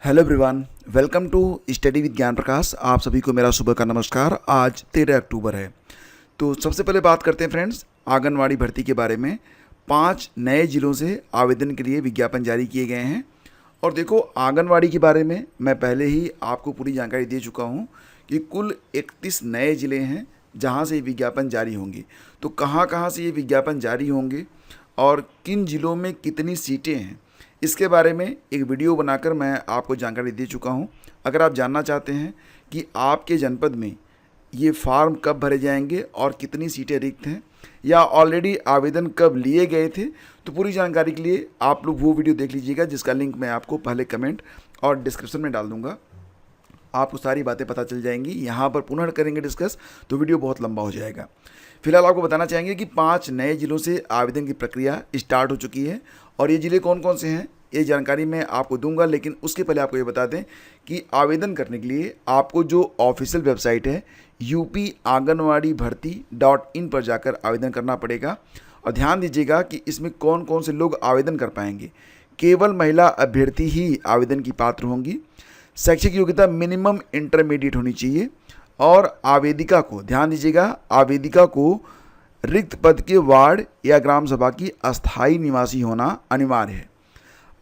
Hello everyone, welcome to study with Gyan Prakash. आप सभी को मेरा सुबह का नमस्कार। आज 13 अक्टूबर है। तो सबसे पहले बात करते हैं फ्रेंड्स आंगनवाड़ी भर्ती के बारे में। 5 नए ज़िलों से आवेदन के लिए विज्ञापन जारी किए गए हैं। और देखो, आंगनवाड़ी के बारे में मैं पहले ही आपको पूरी जानकारी दे चुका हूँ कि कुल 31 नए ज़िले हैं जहाँ से ये विज्ञापन जारी होंगे। तो कहाँ कहाँ से ये विज्ञापन जारी होंगे और किन ज़िलों में कितनी सीटें हैं, इसके बारे में एक वीडियो बनाकर मैं आपको जानकारी दे चुका हूं। अगर आप जानना चाहते हैं कि आपके जनपद में ये फॉर्म कब भरे जाएंगे और कितनी सीटें रिक्त हैं या ऑलरेडी आवेदन कब लिए गए थे, तो पूरी जानकारी के लिए आप लोग वो वीडियो देख लीजिएगा, जिसका लिंक मैं आपको पहले कमेंट और डिस्क्रिप्शन में डाल दूँगा। आपको सारी बातें पता चल जाएंगी। यहाँ पर पुनः करेंगे डिस्कस, तो वीडियो बहुत लंबा हो जाएगा। फिलहाल आपको बताना चाहेंगे कि 5 नए ज़िलों से आवेदन की प्रक्रिया स्टार्ट हो चुकी है और ये ज़िले कौन कौन से हैं ये जानकारी मैं आपको दूंगा। लेकिन उसके पहले आपको ये बता दें कि आवेदन करने के लिए आपको जो ऑफिशियल वेबसाइट है upanganwadibharti.in पर जाकर आवेदन करना पड़ेगा। और ध्यान दीजिएगा कि इसमें कौन कौन से लोग आवेदन कर पाएंगे। केवल महिला अभ्यर्थी ही आवेदन की पात्र होंगी। शैक्षिक योग्यता मिनिमम इंटरमीडिएट होनी चाहिए और आवेदिका को, ध्यान दीजिएगा, आवेदिका को रिक्त पद के वार्ड या ग्राम सभा की अस्थायी निवासी होना अनिवार्य है।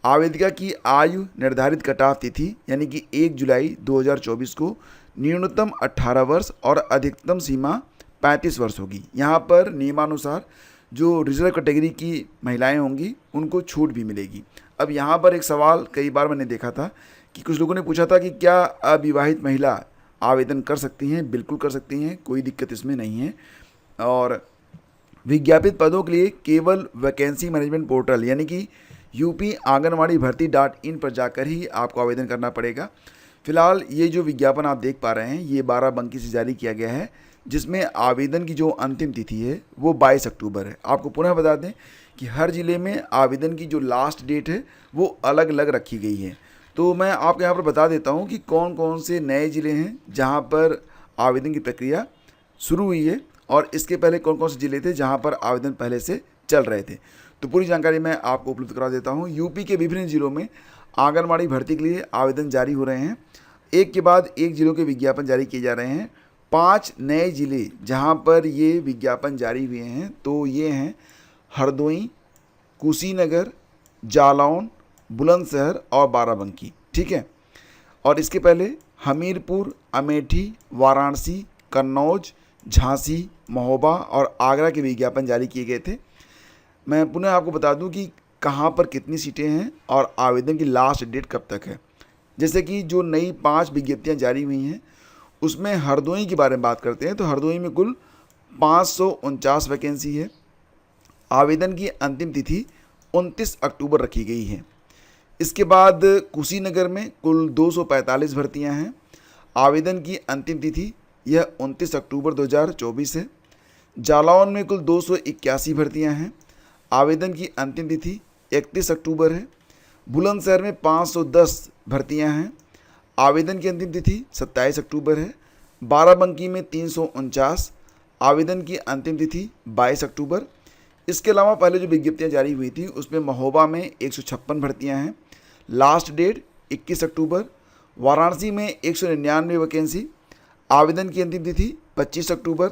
आवेदिका की आयु निर्धारित कटाव तिथि यानी कि 1 जुलाई 2024 को न्यूनतम 18 वर्ष और अधिकतम सीमा 35 वर्ष होगी। यहाँ पर नियमानुसार जो रिजर्व कैटेगरी की महिलाएं होंगी उनको छूट भी मिलेगी। अब यहाँ पर एक सवाल कई बार मैंने देखा था कि कुछ लोगों ने पूछा था कि क्या अविवाहित महिला आवेदन कर सकती हैं? बिल्कुल कर सकती हैं, कोई दिक्कत इसमें नहीं है। और विज्ञापित पदों के लिए केवल वैकेंसी मैनेजमेंट पोर्टल यानी कि upanganwadibharti.in पर जाकर ही आपको आवेदन करना पड़ेगा। फिलहाल ये जो विज्ञापन आप देख पा रहे हैं ये 12 बंकी से जारी किया गया है, जिसमें आवेदन की जो अंतिम तिथि है वो 22 अक्टूबर है। आपको पुनः बता दें कि हर ज़िले में आवेदन की जो लास्ट डेट है वो अलग अलग रखी गई है। तो मैं आपको यहाँ पर बता देता हूँ कि कौन कौन से नए ज़िले हैं जहाँ पर आवेदन की प्रक्रिया शुरू हुई है और इसके पहले कौन कौन से ज़िले थे जहाँ पर आवेदन पहले से चल रहे थे। तो पूरी जानकारी मैं आपको उपलब्ध करा देता हूँ। यूपी के विभिन्न ज़िलों में आंगनवाड़ी भर्ती के लिए आवेदन जारी हो रहे हैं। एक के बाद एक ज़िलों के विज्ञापन जारी किए जा रहे हैं। 5 नए ज़िले जहाँ पर ये विज्ञापन जारी हुए हैं तो ये हैं हरदोई, कुशीनगर, जालौन, बुलंदशहर और बाराबंकी। ठीक है। और इसके पहले हमीरपुर, अमेठी, वाराणसी, कन्नौज, झांसी, महोबा और आगरा के विज्ञापन जारी किए गए थे। मैं पुनः आपको बता दूं कि कहां पर कितनी सीटें हैं और आवेदन की लास्ट डेट कब तक है। जैसे कि जो नई 5 विज्ञप्तियां जारी हुई हैं उसमें हरदोई के बारे में बात करते हैं तो हरदोई में कुल 549 वैकेंसी है। आवेदन की अंतिम तिथि 29 अक्टूबर रखी गई है। इसके बाद कुशीनगर में कुल 245 भर्तियां हैं। आवेदन की अंतिम तिथि यह 29 अक्टूबर 2024 है। जालौन में कुल 281 भर्तियां हैं। आवेदन की अंतिम तिथि 31 अक्टूबर है। बुलंदशहर में 510 भर्तियां हैं। आवेदन की अंतिम तिथि 27 अक्टूबर है। बाराबंकी में 349, आवेदन की अंतिम तिथि 22 अक्टूबर। इसके अलावा पहले जो विज्ञप्तियां जारी हुई थी उसमें महोबा में 156 भर्तियां हैं, लास्ट डेट 21 अक्टूबर। वाराणसी में 199 वैकेंसी, आवेदन की अंतिम तिथि 25 अक्टूबर।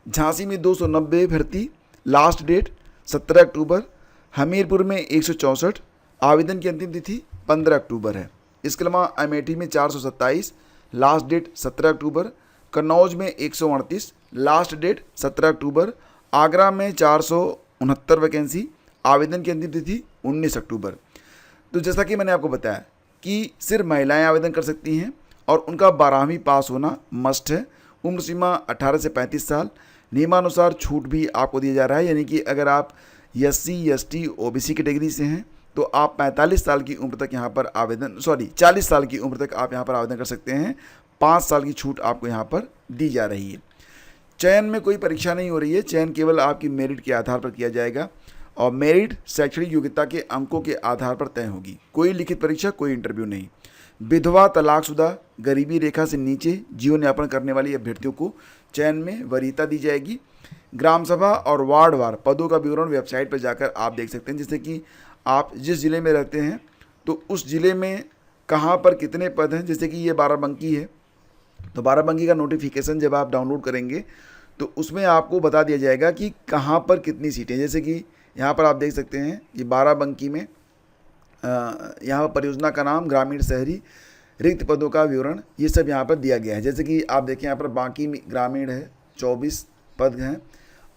झांसी में 290 भर्ती, लास्ट डेट 17 अक्टूबर। हमीरपुर में 164, आवेदन की अंतिम तिथि 15 अक्टूबर है। इसके अलावा अमेठी में 427, लास्ट डेट 17 अक्टूबर। कन्नौज में 138, लास्ट डेट 17 अक्टूबर। आगरा में 469 वैकेंसी, आवेदन की अंतिम तिथि 19 अक्टूबर। तो जैसा कि मैंने आपको बताया कि सिर्फ महिलाएं आवेदन कर सकती हैं और उनका 12वीं पास होना मस्ट है। उम्र सीमा 18 से 35 साल। नियमानुसार छूट भी आपको दिया जा रहा है, यानी कि अगर आप SC, ST, OBC कैटेगरी से हैं तो आप 45 साल की उम्र तक यहाँ पर 40 साल की उम्र तक आप यहाँ पर आवेदन कर सकते हैं। 5 साल की छूट आपको यहाँ पर दी जा रही है। चयन में कोई परीक्षा नहीं हो रही है, चयन केवल आपकी मेरिट के आधार पर किया जाएगा और मेरिट शैक्षणिक योग्यता के अंकों के आधार पर तय होगी। कोई लिखित परीक्षा, कोई इंटरव्यू नहीं। विधवा, तलाकशुदा, गरीबी रेखा से नीचे जीवन यापन करने वाली अभ्यर्थियों को चयन में वरीयता दी जाएगी। ग्राम सभा और वार्डवार पदों का विवरण वेबसाइट पर जाकर आप देख सकते हैं। जैसे कि आप जिस ज़िले में रहते हैं तो उस ज़िले में कहाँ पर कितने पद हैं। जैसे कि ये बाराबंकी है, तो बाराबंकी का नोटिफिकेशन जब आप डाउनलोड करेंगे तो उसमें आपको बता दिया जाएगा कि कहाँ पर कितनी सीटें। जैसे कि यहाँ पर आप देख सकते हैं कि बाराबंकी में यहाँ पर परियोजना का नाम, ग्रामीण शहरी, रिक्त पदों का विवरण, ये सब यहाँ पर दिया गया है। जैसे कि आप देखें यहाँ पर बांकी में ग्रामीण है 24 पद हैं,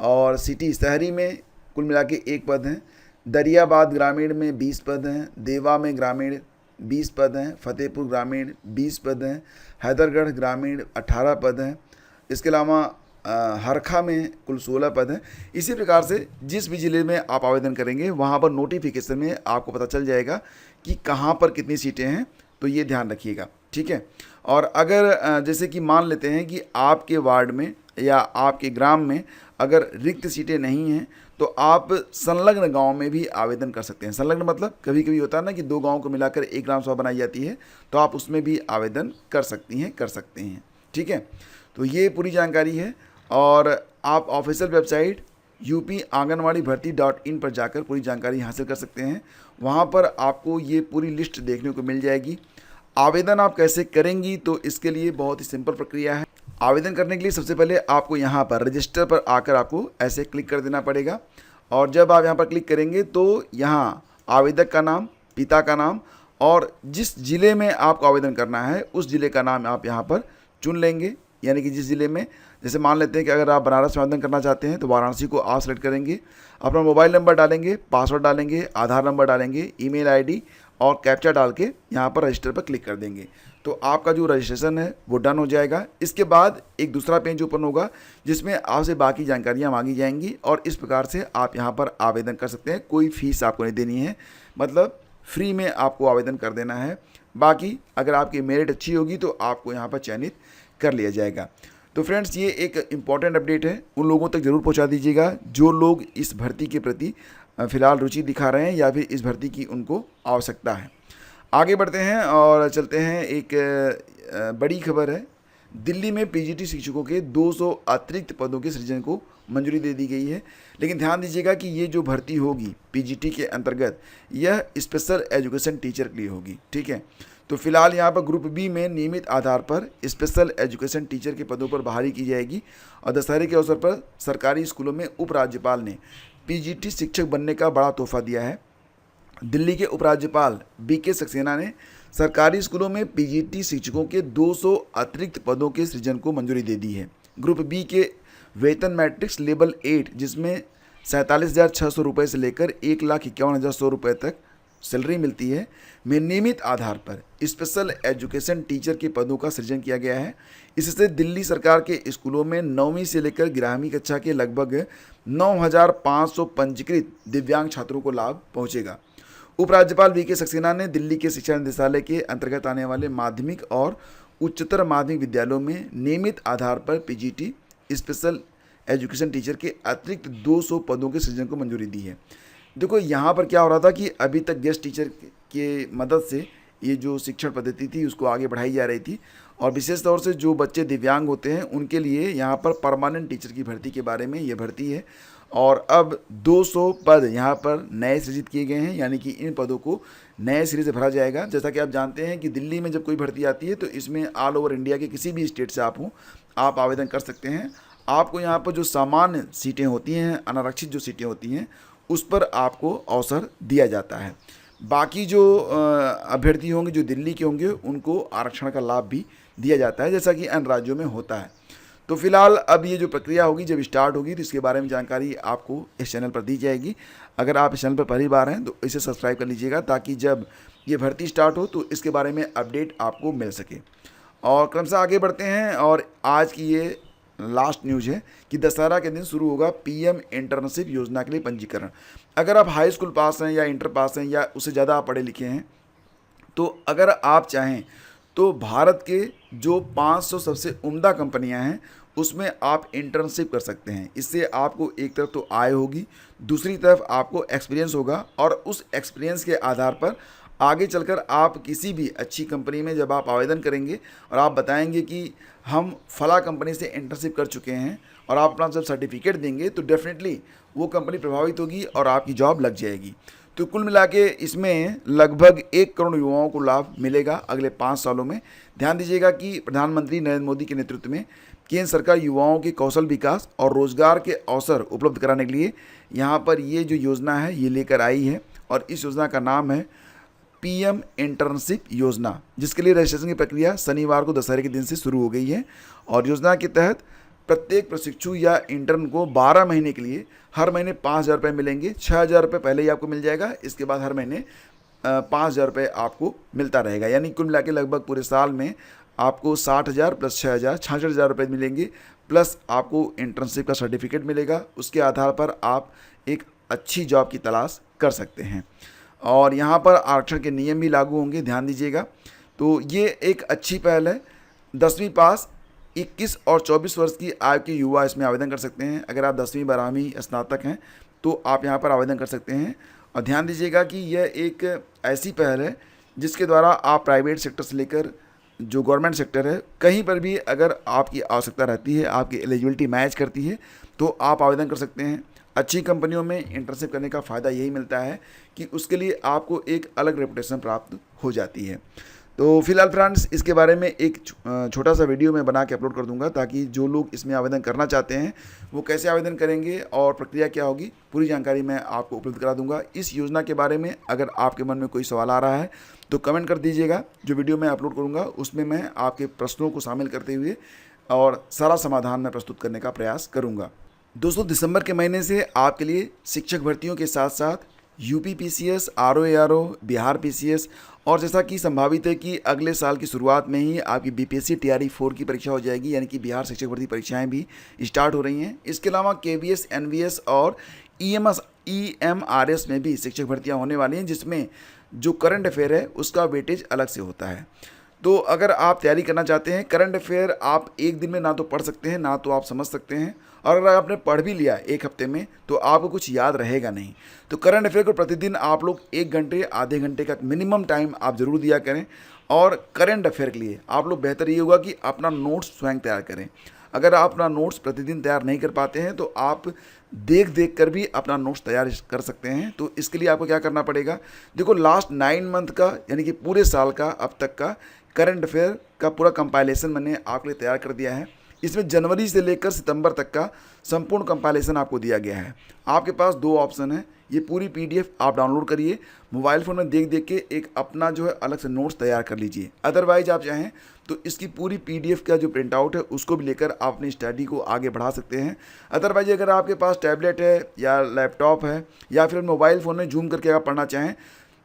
और सिटी शहरी में कुल मिला के 1 पद हैं। दरियाबाद ग्रामीण में 20 पद हैं, देवा में ग्रामीण 20 पद हैं, फतेहपुर ग्रामीण 20 पद हैं, हैदरगढ़ ग्रामीण 18 पद हैं। इसके अलावा हरखा में कुल 16 पद हैं। इसी प्रकार से जिस भी ज़िले में आप आवेदन करेंगे वहाँ पर नोटिफिकेशन में आपको पता चल जाएगा कि कहाँ पर कितनी सीटें हैं, तो ये ध्यान रखिएगा, ठीक है। और अगर जैसे कि मान लेते हैं कि आपके वार्ड में या आपके ग्राम में अगर रिक्त सीटें नहीं हैं, तो आप संलग्न गांव में भी आवेदन कर सकते हैं। संलग्न मतलब कभी कभी होता है ना कि 2 गांव को मिलाकर एक ग्राम सभा बनाई जाती है, तो आप उसमें भी आवेदन कर सकते हैं, ठीक है। तो ये पूरी जानकारी है, और आप ऑफिशियल वेबसाइट UPAnganwadiBharti.in पर जाकर पूरी जानकारी हासिल कर सकते हैं। वहाँ पर आपको ये पूरी लिस्ट देखने को मिल जाएगी। आवेदन आप कैसे करेंगी, तो इसके लिए बहुत ही सिंपल प्रक्रिया है। आवेदन करने के लिए सबसे पहले आपको यहाँ पर रजिस्टर पर आकर आपको ऐसे क्लिक कर देना पड़ेगा, और जब आप यहाँ पर क्लिक करेंगे तो यहाँ आवेदक का नाम, पिता का नाम और जिस ज़िले में आपको आवेदन करना है उस ज़िले का नाम आप यहाँ पर चुन लेंगे। यानी कि जिस ज़िले में, जैसे मान लेते हैं कि अगर आप बनारस में आवेदन करना चाहते हैं तो वाराणसी को आप सेलेक्ट करेंगे, अपना मोबाइल नंबर डालेंगे, पासवर्ड डालेंगे, आधार नंबर डालेंगे, ईमेल आईडी और कैप्चा डाल के यहाँ पर रजिस्टर पर क्लिक कर देंगे, तो आपका जो रजिस्ट्रेशन है वो डन हो जाएगा। इसके बाद एक दूसरा पेज ओपन होगा जिसमें आपसे बाकी जानकारियाँ मांगी जाएंगी, और इस प्रकार से आप यहाँ पर आवेदन कर सकते हैं। कोई फीस आपको नहीं देनी है, मतलब फ्री में आपको आवेदन कर देना है। बाकी अगर आपकी मेरिट अच्छी होगी तो आपको यहाँ पर चयनित कर लिया जाएगा। तो फ्रेंड्स, ये एक इम्पॉर्टेंट अपडेट है, उन लोगों तक ज़रूर पहुँचा दीजिएगा जो लोग इस भर्ती के प्रति फ़िलहाल रुचि दिखा रहे हैं या फिर इस भर्ती की उनको आवश्यकता है। आगे बढ़ते हैं और चलते हैं। एक बड़ी खबर है, दिल्ली में पीजीटी शिक्षकों के 200 अतिरिक्त पदों के सृजन को मंजूरी दे दी गई है। लेकिन ध्यान दीजिएगा कि ये जो भर्ती होगी पीजीटी के अंतर्गत, यह स्पेशल एजुकेशन टीचर के लिए होगी, ठीक है। तो फिलहाल यहाँ पर ग्रुप बी में नियमित आधार पर स्पेशल एजुकेशन टीचर के पदों पर बहाली की जाएगी, और दशहरे के अवसर पर सरकारी स्कूलों में उपराज्यपाल ने पीजीटी शिक्षक बनने का बड़ा तोहफा दिया है। दिल्ली के उपराज्यपाल BK सक्सेना ने सरकारी स्कूलों में पीजीटी शिक्षकों के 200 अतिरिक्त पदों के सृजन को मंजूरी दे दी है। ग्रुप बी के वेतन मैट्रिक्स लेवल 8, जिसमें 47,600 रुपये से लेकर 1,51,100 रुपये तक सैलरी मिलती है, में नियमित आधार पर स्पेशल एजुकेशन टीचर के पदों का सृजन किया गया है। इससे दिल्ली सरकार के स्कूलों में 9वीं से लेकर 11वीं कक्षा के लगभग 9,500 पंजीकृत दिव्यांग छात्रों को लाभ पहुंचेगा। उपराज्यपाल BK सक्सेना ने दिल्ली के शिक्षा निदेशालय के अंतर्गत आने वाले माध्यमिक और उच्चतर माध्यमिक विद्यालयों में नियमित आधार पर पीजीटी स्पेशल एजुकेशन टीचर के अतिरिक्त 200 पदों के सृजन को मंजूरी दी है। देखो यहाँ पर क्या हो रहा था कि अभी तक गेस्ट टीचर के मदद से ये जो शिक्षण पद्धति थी उसको आगे बढ़ाई जा रही थी, और विशेष तौर से जो बच्चे दिव्यांग होते हैं उनके लिए यहाँ पर परमानेंट टीचर की भर्ती के बारे में ये भर्ती है। और अब 200 पद यहाँ पर नए सृजित किए गए हैं, यानी कि इन पदों को नए सिरे से भरा जाएगा। जैसा कि आप जानते हैं कि दिल्ली में जब कोई भर्ती आती है तो इसमें ऑल ओवर इंडिया के किसी भी स्टेट से आप हों, आप आवेदन कर सकते हैं। आपको यहाँ पर जो सामान्य सीटें होती हैं, अनारक्षित जो सीटें होती हैं, उस पर आपको अवसर दिया जाता है। बाकी जो अभ्यर्थी होंगे जो दिल्ली के होंगे उनको आरक्षण का लाभ भी दिया जाता है, जैसा कि अन्य राज्यों में होता है। तो फिलहाल अब ये जो प्रक्रिया होगी जब स्टार्ट होगी तो इसके बारे में जानकारी आपको इस चैनल पर दी जाएगी। अगर आप इस चैनल पर पहली बार हैं तो इसे सब्सक्राइब कर लीजिएगा, ताकि जब ये भर्ती स्टार्ट हो तो इसके बारे में अपडेट आपको मिल सके। और क्रमशः आगे बढ़ते हैं, और आज की ये लास्ट न्यूज़ है कि दशहरा के दिन शुरू होगा PM इंटर्नशिप योजना के लिए पंजीकरण। अगर आप हाई स्कूल पास हैं या इंटर पास हैं या उससे ज़्यादा आप पढ़े लिखे हैं, तो अगर आप चाहें तो भारत के जो 500 सबसे उम्दा कंपनियां हैं उसमें आप इंटर्नशिप कर सकते हैं। इससे आपको एक तरफ तो आय होगी, दूसरी तरफ आपको एक्सपीरियंस होगा, और उस एक्सपीरियंस के आधार पर आगे चलकर आप किसी भी अच्छी कंपनी में जब आप आवेदन करेंगे और आप बताएंगे कि हम फला कंपनी से इंटर्नशिप कर चुके हैं, और आप अपना जब सर्टिफिकेट देंगे तो डेफिनेटली वो कंपनी प्रभावित होगी और आपकी जॉब लग जाएगी। तो कुल मिला के इसमें लगभग 1 करोड़ युवाओं को लाभ मिलेगा अगले 5 सालों में। ध्यान दीजिएगा कि प्रधानमंत्री नरेंद्र मोदी के नेतृत्व में केंद्र सरकार युवाओं के कौशल विकास और रोजगार के अवसर उपलब्ध कराने के लिए यहाँ पर ये जो योजना है ये लेकर आई है, और इस योजना का नाम है पीएम इंटर्नशिप योजना, जिसके लिए रजिस्ट्रेशन की प्रक्रिया शनिवार को दशहरे के दिन से शुरू हो गई है। और योजना के तहत प्रत्येक प्रशिक्षु या इंटर्न को 12 महीने के लिए हर महीने 5,000 रुपये मिलेंगे। 6,000 रुपये पहले ही आपको मिल जाएगा, इसके बाद हर महीने 5,000 रुपये आपको मिलता रहेगा। यानी कुल मिला के लगभग पूरे साल में आपको 60,000 प्लस 6,000 66,000 रुपये मिलेंगे, प्लस आपको इंटर्नशिप का सर्टिफिकेट मिलेगा। उसके आधार पर आप एक अच्छी जॉब की तलाश कर सकते हैं। और यहाँ पर आरक्षण के नियम भी लागू होंगे, ध्यान दीजिएगा। तो ये एक अच्छी पहल है। 10वीं पास 21 और 24 वर्ष की आयु के युवा इसमें आवेदन कर सकते हैं। अगर आप 10वीं 12वीं स्नातक हैं तो आप यहाँ पर आवेदन कर सकते हैं। और ध्यान दीजिएगा कि यह एक ऐसी पहल है जिसके द्वारा आप प्राइवेट सेक्टर से लेकर जो गवर्नमेंट सेक्टर है, कहीं पर भी अगर आपकी आवश्यकता रहती है, आपकी एलिजिबिलिटी मैच करती है, तो आप आवेदन कर सकते हैं। अच्छी कंपनियों में इंटर्नशिप करने का फ़ायदा यही मिलता है कि उसके लिए आपको एक अलग रेपुटेशन प्राप्त हो जाती है। तो फिलहाल फ्रेंड्स, इसके बारे में एक छोटा सा वीडियो मैं बना के अपलोड कर दूंगा, ताकि जो लोग इसमें आवेदन करना चाहते हैं वो कैसे आवेदन करेंगे और प्रक्रिया क्या होगी, पूरी जानकारी मैं आपको उपलब्ध करा दूंगा। इस योजना के बारे में अगर आपके मन में कोई सवाल आ रहा है तो कमेंट कर दीजिएगा। जो वीडियो मैं अपलोड करूँगा उसमें मैं आपके प्रश्नों को शामिल करते हुए और सारा समाधान मैं प्रस्तुत करने का प्रयास करूँगा। दोस्तों, दिसंबर के महीने से आपके लिए शिक्षक भर्तियों के साथ साथ UP PCS, RO, Bihar PCS और जैसा कि संभावित है कि अगले साल की शुरुआत में ही आपकी बीपीएससी टीआरई 4 की परीक्षा हो जाएगी, यानी कि बिहार शिक्षक भर्ती परीक्षाएं भी स्टार्ट हो रही हैं। इसके अलावा केवीएस, एनवीएस और ईएमआरएस में भी शिक्षक भर्तियां होने वाली हैं, जिसमें जो करंट अफेयर है उसका वेटेज अलग से होता है। तो अगर आप तैयारी करना चाहते हैं, करंट अफेयर आप एक दिन में ना तो पढ़ सकते हैं ना तो आप समझ सकते हैं, और अगर आपने पढ़ भी लिया एक हफ्ते में तो आपको कुछ याद रहेगा नहीं। तो करंट अफेयर को प्रतिदिन आप लोग 1 घंटे आधे घंटे का मिनिमम टाइम आप ज़रूर दिया करें। और करंट अफेयर के लिए आप लोग बेहतर ये होगा कि अपना नोट्स स्वयं तैयार करें। अगर आप अपना नोट्स प्रतिदिन तैयार नहीं कर पाते हैं तो आप देख कर भी अपना नोट्स तैयार कर सकते हैं। तो इसके लिए आपको क्या करना पड़ेगा, देखो लास्ट 9 मंथ का यानी कि पूरे साल का अब तक का करंट अफेयर का पूरा कंपाइलेशन मैंने आपके लिए तैयार कर दिया है। इसमें जनवरी से लेकर सितंबर तक का संपूर्ण कंपाइलेशन आपको दिया गया है। आपके पास 2 ऑप्शन है, ये पूरी पीडीएफ आप डाउनलोड करिए, मोबाइल फ़ोन में देख के एक अपना जो है अलग से नोट्स तैयार कर लीजिए। अदरवाइज आप चाहें तो इसकी पूरी पीडीएफ का जो प्रिंट आउट है उसको भी लेकर आप अपनी स्टडी को आगे बढ़ा सकते हैं। अदरवाइज अगर आपके पास टैबलेट है या लैपटॉप है या फिर मोबाइल फ़ोन में जूम करके आप पढ़ना चाहें,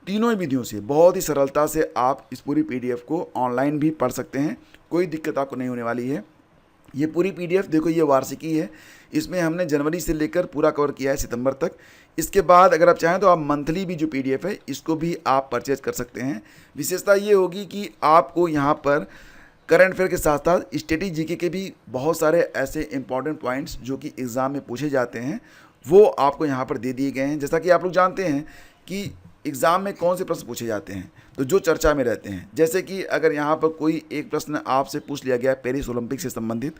तीनों ही विधियों से बहुत ही सरलता से आप इस पूरी पीडीएफ को ऑनलाइन भी पढ़ सकते हैं। कोई दिक्कत आपको नहीं होने वाली है। ये पूरी पीडीएफ देखो, ये वार्षिकी है, इसमें हमने जनवरी से लेकर पूरा कवर किया है सितंबर तक। इसके बाद अगर आप चाहें तो आप मंथली भी जो पीडीएफ है इसको भी आप परचेज कर सकते हैं। विशेषता ये होगी कि आपको यहाँ पर करंट अफेयर के साथ साथ स्टडी जीके के भी बहुत सारे ऐसे इंपॉर्टेंट पॉइंट्स जो कि एग्ज़ाम में पूछे जाते हैं वो आपको यहाँ पर दे दिए गए हैं। जैसा कि आप लोग जानते हैं कि एग्ज़ाम में कौन से प्रश्न पूछे जाते हैं, तो जो चर्चा में रहते हैं, जैसे कि अगर यहाँ पर कोई एक प्रश्न आपसे पूछ लिया गया पेरिस ओलंपिक से संबंधित,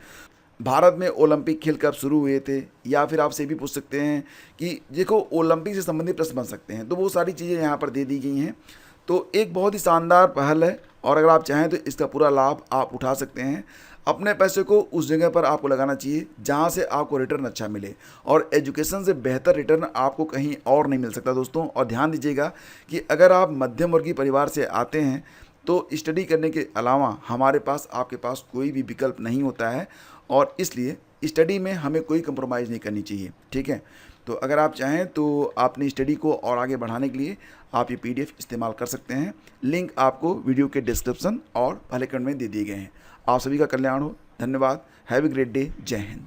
भारत में ओलंपिक खेल कब शुरू हुए थे, या फिर आपसे भी पूछ सकते हैं कि देखो ओलंपिक से संबंधित प्रश्न बन सकते हैं, तो वो सारी चीज़ें यहाँ पर दे दी गई हैं। तो एक बहुत ही शानदार पहल है और अगर आप चाहें तो इसका पूरा लाभ आप उठा सकते हैं। अपने पैसे को उस जगह पर आपको लगाना चाहिए जहाँ से आपको रिटर्न अच्छा मिले, और एजुकेशन से बेहतर रिटर्न आपको कहीं और नहीं मिल सकता दोस्तों। और ध्यान दीजिएगा कि अगर आप मध्यम वर्गीय परिवार से आते हैं तो स्टडी करने के अलावा हमारे पास आपके पास कोई भी विकल्प नहीं होता है, और इसलिए स्टडी में हमें कोई कंप्रोमाइज़ नहीं करनी चाहिए, ठीक है। तो अगर आप चाहें तो अपनी स्टडी को और आगे बढ़ाने के लिए आप ये पीडीएफ इस्तेमाल कर सकते हैं। लिंक आपको वीडियो के डिस्क्रिप्शन और पहले कमेंट में दे दिए गए हैं। आप सभी का कल्याण हो। धन्यवाद। Have a great day. जय हिंद।